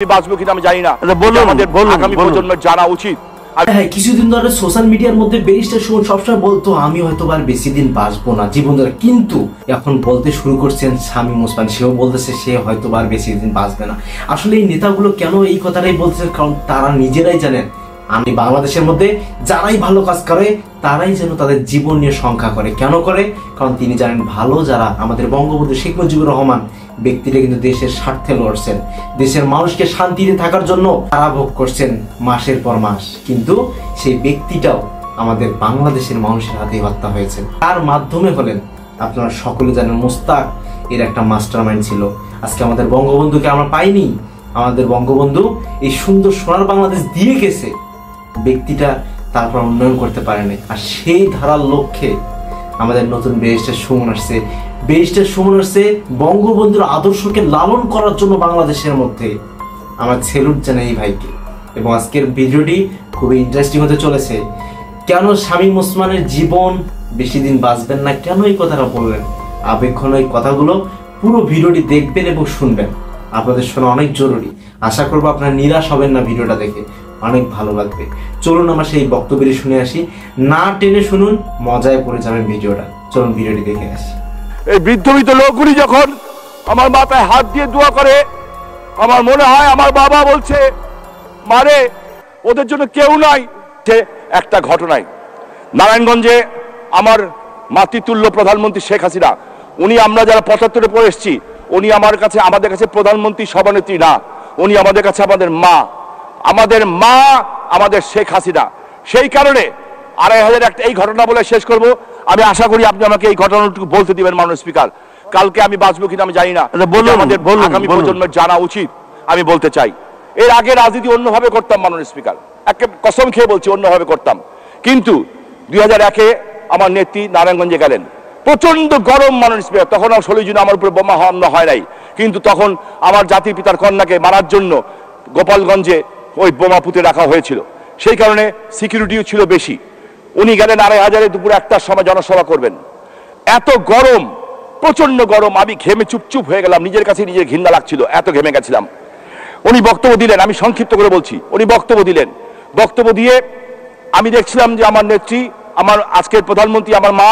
বাঁচবো কিনা আমি জানি না, আমাদের আগামী প্রজন্মের জানা উচিত। হ্যাঁ, কিছুদিন ধরে সোশ্যাল মিডিয়ার মধ্যে ব্যারিস্টার সুমন সবসময় বলতো আমি হয়তো আর বেশি দিন বাঁচবো না জীবন ধরে, কিন্তু এখন বলতে শুরু করছেন শামীম ওসমান, সেও বলতেছে সে হয়তো আর বেশি দিন বাঁচবে না। আসলে এই নেতাগুলো কেন এই কথাটাই বলতেছে, কারণ তারা নিজেরাই জানেন আমি বাংলাদেশের মধ্যে যারাই ভালো কাজ করে তারাই যেন তাদের জীবন নিয়ে সংখ্যা করে। কেন করে? কারণ তিনি জানেন ভালো যারা আমাদের বঙ্গবন্ধু শেখ মুজিবুর রহমান ব্যক্তিরা কিন্তু দেশের স্বার্থে লড়ছেন, দেশের মানুষকে শান্তিতে থাকার জন্য তারা ভোগ করছেন মাসের পর মাস, কিন্তু সেই ব্যক্তিটাও আমাদের বাংলাদেশের মানুষের হাতে হত্যা হয়েছে। তার মাধ্যমে হলেন আপনারা সকলে জানেন মোস্তাক এর একটা মাস্টার মাইন্ড ছিল। আজকে আমাদের বঙ্গবন্ধুকে আমরা পাইনি, আমাদের বঙ্গবন্ধু এই সুন্দর সোনার বাংলাদেশ দিয়ে গেছে, ব্যক্তিটা তারপর উন্নয়ন করতে পারেনি। আর সেই ধারার লক্ষ্যে আমাদের নতুন ব্যারিস্টার সুমন আসছে। ব্যারিস্টার সুমন আসছে বঙ্গবন্ধুর আদর্শকে লালন করার জন্য বাংলাদেশের মধ্যে। আমার সেলুট জানাই এই ভাইকে। এবং আজকের ভিডিওটি খুবই ইন্টারেস্টিং হতে চলেছে। কেন শামীম ওসমানের জীবন বেশি দিন বাঁচবেন না, কেন এই কথাটা বললেন, আবেগঘন এই কথাগুলো পুরো ভিডিওটি দেখবেন এবং শুনবেন। আপনাদের শোনা অনেক জরুরি। আশা করবো আপনারা নিরাশ হবেন না, ভিডিওটা দেখে অনেক ভালো লাগবে। চলুন আমরা সেই বক্তব্যটি শুনে আসি, না টেনে শুনুন, মজায় পড়ে যাবেন ভিডিওটা। চলুন ভিডিওটি দেখে আসি। এই বৃদ্ধ লোকগুলি যখন আমার মাথায় হাত দিয়ে দোয়া করে, আমার মনে হয় আমার বাবা বলছে মারে ওদের জন্য কেউ নাই। একটা ঘটনায় নারায়ণগঞ্জে আমার মাতৃতুল্য প্রধানমন্ত্রী শেখ হাসিনা, উনি আমরা যারা ৭৫-এ পড়ে এসেছি, উনি আমাদের কাছে প্রধানমন্ত্রী সভানেত্রী না, উনি আমাদের কাছে আমাদের মা, আমাদের শেখ হাসিনা। সেই কারণে ২৫০০ একটা এই ঘটনা বলে শেষ করব। আমি আশা করি আপনি আমাকে এই ঘটনাটুকু বলতে দিবেন মাননীয় স্পিকার। কালকে আমি বাঁচবো কিনা আমি জানি না, আমাদের আগামী প্রজন্মের জানা উচিত। আমি বলতে চাই, এর আগে রাজনীতি অন্যভাবে করতাম মাননীয় স্পিকার, একে কসম খেয়ে বলছি অন্যভাবে করতাম। কিন্তু ২০০১-এ আমার নেত্রী নারায়ণগঞ্জে গেলেন, প্রচন্ড গরম মাননীয় স্পিকার, তখন ১৬ জুন আমার উপরে বোমা হামলা হয় নাই, কিন্তু তখন আমার জাতির পিতার কন্যাকে মারার জন্য গোপালগঞ্জে ওই বোমা পুঁতে রাখা হয়েছিল। সেই কারণে সিকিউরিটিও ছিল বেশি। উনি গেলেন ২৫০০-এ দুপুর ১টার সময় জনসভা করবেন। এত গরম, প্রচন্ড গরম, আমি ঘেমে চুপচুপ হয়ে গেলাম, নিজের কাছে নিজের ঘৃণা লাগছিল, এত ঘেমে গেছিলাম। উনি বক্তব্য দিলেন, আমি সংক্ষিপ্ত করে বলছি, উনি বক্তব্য দিলেন। বক্তব্য দিয়ে আমি দেখছিলাম যে আমার নেত্রী, আমার আজকের প্রধানমন্ত্রী, আমার মা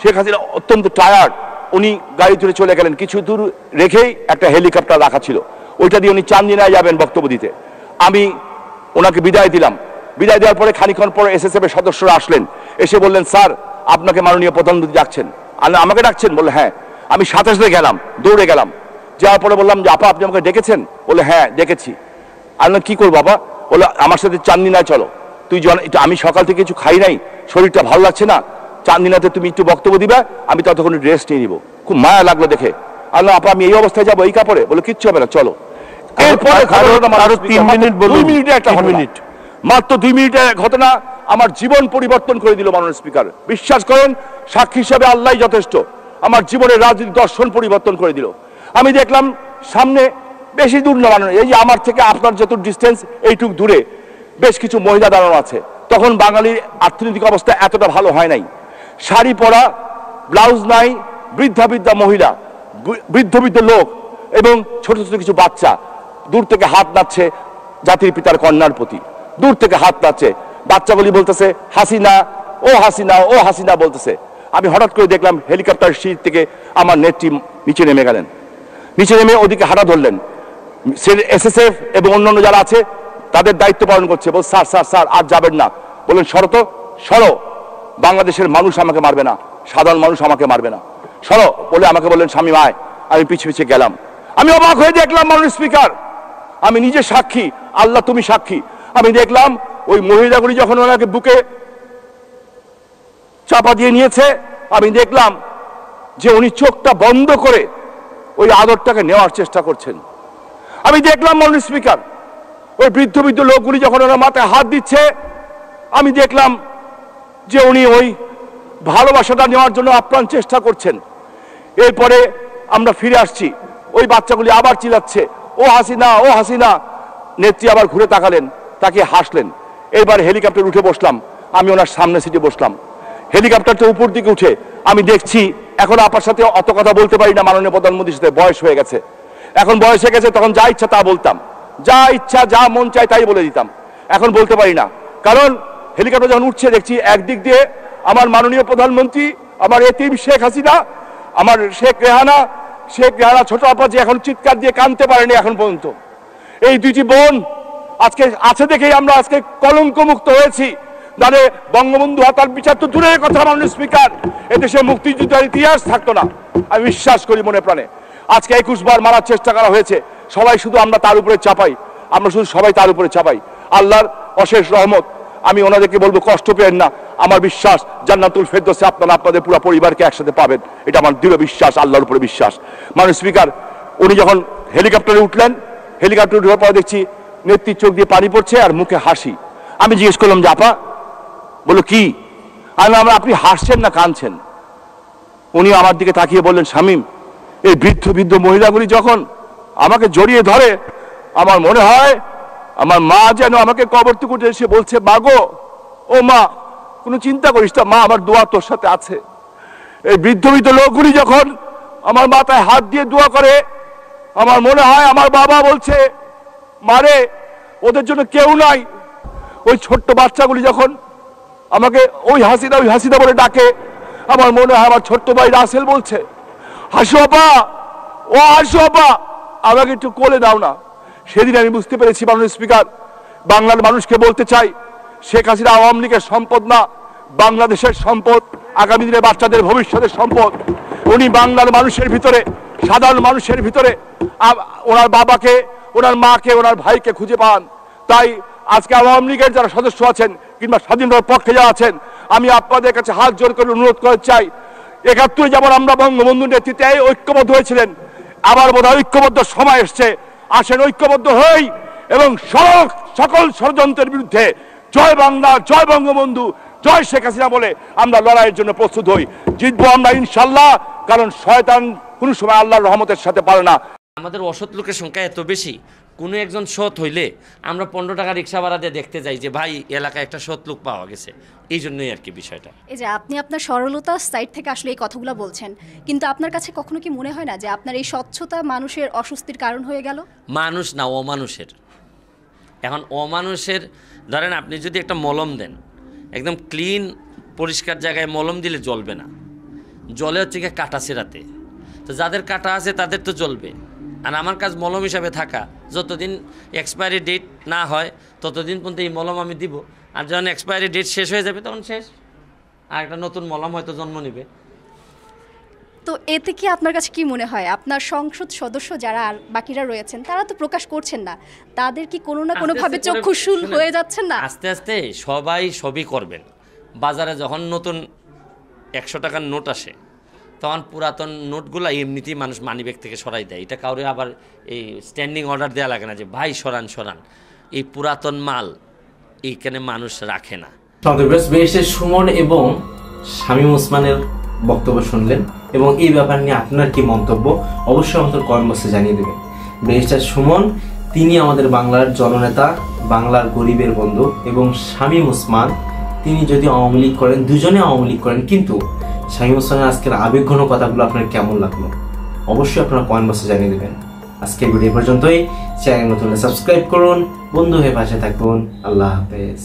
শেখ হাসিনা অত্যন্ত টায়ার্ড। উনি গাড়ি তুলে চলে গেলেন, কিছু দূর রেখেই একটা হেলিকপ্টার রাখা ছিল, ওইটা দিয়ে উনি চান্দিনায় যাবেন বক্তব্য দিতে। আমি ওনাকে বিদায় দিলাম। বিদায় দেওয়ার পরে খানিক্ষণ পরে এসএসএফ এর সদস্যরা আসলেন, এসে বললেন স্যার আপনাকে মাননীয় প্রধানমন্ত্রী ডাকছেন। আমাকে ডাকছেন? বললে হ্যাঁ। আমি সাথে সাথে গেলাম, দৌড়ে গেলাম। যাওয়ার পরে বললাম যে আপা আপনি আমাকে ডেকেছেন? বলে হ্যাঁ ডেকেছি। আমি কি করবো বাবা? বলে আমার সাথে চান্দিনায় চলো। আমি সকাল থেকে কিছু খাই নাই, শরীরটা ভালো লাগছে না, চান্দিনাতে তুমি একটু বক্তব্য দিবা, আমি ততক্ষণ রেস্ট নিয়ে নিবো। খুব মায়া লাগলো দেখে। আল্লাহ আপা আমি এই অবস্থায় যাবো এই কাপড়ে? বলে কিচ্ছু হবে না চলো। মাত্র 2 মিনিটের ঘটনা আমার জীবন পরিবর্তন করে দিল মাননীয় স্পিকার। বিশ্বাস করেন, সাক্ষী হিসাবে আল্লাহ যথেষ্ট। আমার জীবনের রাজনীতি দর্শন পরিবর্তন করে দিল। আমি দেখলাম সামনে বেশি দূর না, মাননীয় এই যে আমার থেকে আপনার যত ডিস্টেন্স এইটুকু দূরে বেশ কিছু মহিলা দাঁড়ানো আছে। তখন বাঙালির অর্থনৈতিক অবস্থা এতটা ভালো হয় নাই, শাড়ি পরা, ব্লাউজ নাই, বৃদ্ধা মহিলা, বৃদ্ধ লোক এবং ছোট ছোট কিছু বাচ্চা দূর থেকে হাত নাড়ছে জাতির পিতার কন্যার প্রতি, দূর থেকে হাত নাড়ছে। বাচ্চাগুলি বলতেছে হাসিনা ও হাসিনা ও হাসিনা বলতেছে। আমি হঠাৎ করে দেখলাম হেলিকপ্টার সিট থেকে আমার নেত্রী নিচে নেমে গেলেন। নিচে নেমে ওদিকে হাঁটা ধরলেন। এসএসএফ এবং অন্যান্য যারা আছে তাদের দায়িত্ব পালন করছে। বল স্যার স্যার স্যার আর যাবেন না। বললেন সরো তো, সরো, বাংলাদেশের মানুষ আমাকে মারবে না, সাধারণ মানুষ আমাকে মারবে না, সরো বলে আমাকে বললেন স্বামী আয়। আমি পিছিয়ে গেলাম। আমি অবাক হয়ে দেখলাম মাননীয় স্পিকার, আমি নিজে সাক্ষী, আল্লাহ তুমি সাক্ষী। আমি দেখলাম ওই মহিলাগুলি যখন ওনাকে বুকে চাপা দিয়ে নিয়েছে, আমি দেখলাম যে উনি চোখটা বন্ধ করে ওই আদরটাকে নেওয়ার চেষ্টা করছেন। আমি দেখলাম মাননীয় স্পিকার ওই বৃদ্ধ লোকগুলি যখন ওনার মাথায় হাত দিচ্ছে, আমি দেখলাম যে উনি ওই ভালোবাসাটা নেওয়ার জন্য আপ্রাণ চেষ্টা করছেন। এরপরে আমরা ফিরে আসছি, ওই বাচ্চাগুলি আবার চিল্লাচ্ছে ও হাসিনা ও হাসিনা। নেত্রী আবার ঘুরে তাকালেন, তাকে হাসলেন। এবার হেলিকপ্টার উঠে বসলাম, আমি ওনার সামনে সিটে বসলাম। হেলিকপ্টারটা উপর দিকে উঠে আমি দেখছি এখন আপার সাথে অত কথা বলতে পারি না মাননীয় প্রধানমন্ত্রীর সাথে, বয়স হয়ে গেছে। এখন বয়স হয়ে গেছে, তখন যা ইচ্ছা তা বলতাম। যা ইচ্ছা যা মন চায় তাই বলে দিতাম। এখন বলতে পারি না, কারণ হেলিকপ্টার যখন উঠছে দেখছি একদিক দিয়ে আমার মাননীয় প্রধানমন্ত্রী, আমার এতিম শেখ হাসিনা, আমার শেখ রেহানা ছোট আপা যে এখন চিৎকার দিয়ে কাঁদতে পারেনি এখন পর্যন্ত। এই দুইটি বোন আজকে আছে দেখেই আমরা আজকে কলঙ্ক মুক্ত হয়েছি। তাহলে বঙ্গবন্ধু হত্যার বিচার তো দূরের কথা মাননীয় স্পিকার, এদেশে মুক্তিযুদ্ধের ইতিহাস থাকতো না। আমি বিশ্বাস করি মনে প্রাণে। আজকে 21 বার মারার চেষ্টা করা হয়েছে, সবাই শুধু আমরা তার উপরে চাপাই, আমরা শুধু সবাই তার উপরে চাপাই। আল্লাহর অশেষ রহমত, আমি ওনাদেরকে বলবো কষ্ট পেয়েন না। আমার বিশ্বাস জান্নাতুল ফেরদৌসে আপনারা আপনাদের পুরো পরিবারকে একসাথে পাবেন, এটা আমার দৃঢ় বিশ্বাস, আল্লাহর উপরে বিশ্বাস। মাননীয় স্পিকার, উনি যখন হেলিকপ্টারে উঠলেন, হেলিকপ্টারে উঠার পর দেখছি নেত্রীর চোখ দিয়ে পানি পড়ছে আর মুখে হাসি। আমি জিজ্ঞেস করলাম যে আপা, বললো কি? আমরা আপনি হাসছেন না কাঁদছেন? উনি আমার দিকে তাকিয়ে বললেন, শামীম, এই বৃদ্ধ বৃদ্ধ মহিলাগুলি যখন আমাকে জড়িয়ে ধরে, আমার মনে হয় আমার মা যেন আমাকে কবর থেকে উঠে এসে বলছে, মা গো, ও মা, কোনো চিন্তা করিস না মা, আমার দোয়া তোর সাথে আছে। এই বৃদ্ধ বৃদ্ধ লোকগুলি যখন আমার মাথায় হাত দিয়ে দোয়া করে, আমার মনে হয় আমার বাবা বলছে, মারে, ওদের জন্য কেউ নাই। ওই ছোট্ট বাচ্চাগুলি যখন আমাকে ওই হাসিদা বলে ডাকে, আমার মনে হয় আমার ছোট্ট ভাই রাসেল বলছে, হাসু আপা, ও হাসু আপা, আমাকে একটু কোলে দাও না। সেদিন আমি বুঝতে পেরেছি মাননীয় স্পিকার, বাংলার মানুষকে বলতে চাই, শেখ হাসিনা আওয়ামী লীগের সম্পদ না, বাংলাদেশের সম্পদ, আগামী দিনে বাচ্চাদের ভবিষ্যতের সম্পদ। উনি বাংলার মানুষের ভিতরে, সাধারণ মানুষের ভিতরে ওনার বাবাকে, ওনার মাকে, ওনার ভাইকে খুঁজে পান। তাই আজকে আওয়ামী লীগের যারা সদস্য আছেন কিংবা স্বাধীনতার পক্ষে যারা আছেন, আমি আপনাদের কাছে হাত জোর করে অনুরোধ করতে চাই, 71 যেমন আমরা বঙ্গবন্ধুর নেতৃত্বে ঐক্যবদ্ধ হয়েছিলেন, আবার বোধহয় ঐক্যবদ্ধ সময় এসছে। আসেন ঐক্যবদ্ধ হই এবং সকল ষড়যন্ত্রের বিরুদ্ধে জয় বাংলা, জয় বঙ্গবন্ধু, জয় শেখ হাসিনা বলে আমরা লড়াইয়ের জন্য প্রস্তুত হই। জিতবো আমরা ইনশাল্লাহ, কারণ শয়তান কোনো সময় আল্লাহর রহমতের সাথে পারে না। আমাদের অসৎ লোকের সংখ্যা এত বেশি, কোনো একজন সৎ হইলে আমরা 15 টাকা রিক্সা ভাড়া দিয়ে দেখতে যাই যে ভাই এলাকায় একটা সৎ লোক পাওয়া গেছে। এই জন্যই আর কি বিষয়টা। এই যে আপনি আপনার সরলতা সাইড থেকে আসলে এই কথাগুলো বলছেন, কিন্তু আপনার কাছে কখনো কি মনে হয় না যে আপনার এই স্বচ্ছতা মানুষের অস্বস্তির কারণ হয়ে গেল? মানুষ না, অমানুষের। এখন অমানুষের, ধরেন আপনি যদি একটা মলম দেন, একদম ক্লিন পরিষ্কার জায়গায় মলম দিলে জ্বলবে না, জলে হচ্ছে গিয়ে কাটা ছেঁড়াতে। তো যাদের কাটা আছে তাদের তো জ্বলবে। আর আমার কাজ মলম হিসাবে থাকা, যতদিন এক্সপায়ারি ডেট না হয় ততদিন পর্যন্ত এই মলম আমি দিব। আর যখন এক্সপায়ারি ডেট শেষ হয়ে যাবে তখন শেষ, আর একটা নতুন মলম হয়তো জন্ম নেবে। তো এতে কি আপনার কাছে কি মনে হয়, আপনার সংসদ সদস্য যারা আর বাকিরা রয়েছেন তারা তো প্রকাশ করছেন না, তাদের কি কোনো না কোনোভাবে চক্ষুশূল হয়ে যাচ্ছেন না? আস্তে আস্তে সবাই সবই করবেন। বাজারে যখন নতুন 100 টাকার নোট আসে, তখন পুরাতন নোটগুলো এমনিতেই মানুষ মানিব্যাগ থেকে সরাই দেয়। এটা কাউরে আবার এই স্ট্যান্ডিং অর্ডার দেওয়া লাগে না যে ভাই সরান। এই পুরাতন মাল এইখানে মানুষ রাখে না। ব্যারিস্টার সুমন এবং শামীম ওসমানের বক্তব্য শুনলেন, এবং এই ব্যাপার নিয়ে আপনার কি মন্তব্য অবশ্যই আমাদের কমেন্ট বক্সে জানিয়ে দেবেন। ব্যারিস্টার সুমন, তিনি আমাদের বাংলার জননেতা, বাংলার গরিবের বন্ধু, এবং শামীম ওসমান, তিনি যদি আওয়ামী লীগ করেন, দুজনে আওয়ামী লীগ করেন, কিন্তু শামীম ওসমানের আজকের আবেগঘন কথাগুলো আপনার কেমন লাগলো অবশ্যই আপনারা কমেন্ট বক্সে জানিয়ে দেবেন। আজকের ভিডিও পর্যন্তই। চ্যানেল নতুন সাবস্ক্রাইব করুন, বন্ধু হয়ে পাশে থাকুন। আল্লাহ হাফেজ।